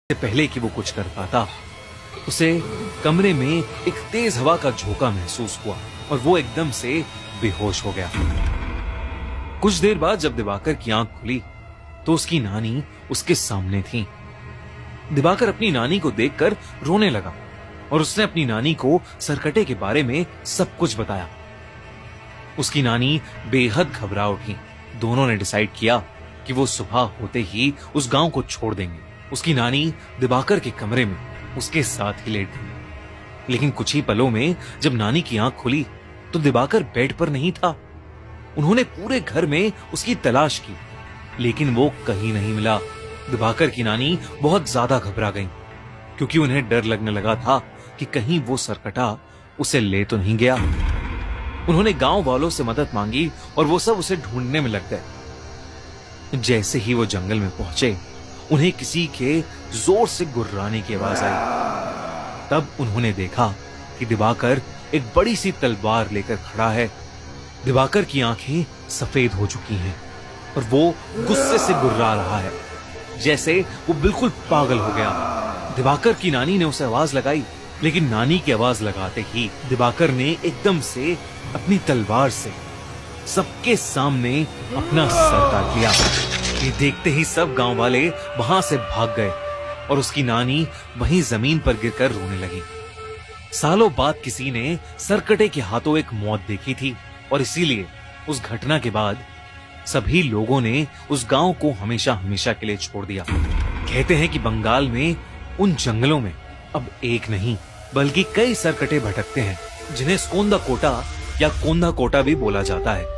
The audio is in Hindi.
से पहले कि वो कुछ कर पाता, उसे कमरे में एक तेज हवा का झोंका महसूस हुआ और वो एकदम से बेहोश हो गया। कुछ देर बाद जब दिवाकर की आंख खुली तो उसकी नानी उसके सामने थी। दिवाकर अपनी नानी को देखकर रोने लगा और उसने अपनी नानी को सरकटे के बारे में सब कुछ बताया। उसकी नानी बेहद घबरा उठी। दोनों ने डिसाइड किया कि वो सुबह होते ही उस गांव को छोड़ देंगे। उसकी नानी दिवाकर के कमरे में उसके साथ ही लेट गई। लेकिन कुछ ही पलों में जब नानी की आंख खुली तो दिवाकर बेड पर नहीं था। उन्होंने पूरे घर में उसकी तलाश की, लेकिन वो कहीं नहीं मिला। दिवाकर की नानी बहुत ज्यादा घबरा गई, क्योंकि उन्हें डर लगने लगा था कि कहीं वो सरकटा उसे ले तो नहीं गया। उन्होंने गांव वालों से मदद मांगी और वो सब उसे ढूंढने में लग गए। जैसे ही वो जंगल में पहुंचे, उन्हें किसी के जोर से गुर्राने की आवाज आई। तब उन्होंने देखा कि दिवाकर एक बड़ी सी तलवार लेकर खड़ा है। दिवाकर की आंखें सफेद हो चुकी हैं और वो गुस्से से गुर्रा रहा है, जैसे वो बिल्कुल पागल हो गया। दिवाकर की नानी ने उसे आवाज लगाई, लेकिन नानी की आवाज लगाते ही दिवाकर ने एकदम से अपनी तलवार से सबके सामने अपना सर काट लिया। ये देखते ही सब गांव वाले वहां से भाग गए और उसकी नानी वहीं जमीन पर गिरकर रोने लगी। सालों बाद किसी ने सरकटे के हाथों एक मौत देखी थी और इसीलिए उस घटना के बाद सभी लोगों ने उस गांव को हमेशा हमेशा के लिए छोड़ दिया। कहते हैं कि बंगाल में उन जंगलों में अब एक नहीं बल्कि कई सरकटे भटकते हैं, जिन्हें स्कोंदा कोटा या कोंदा कोटा भी बोला जाता है।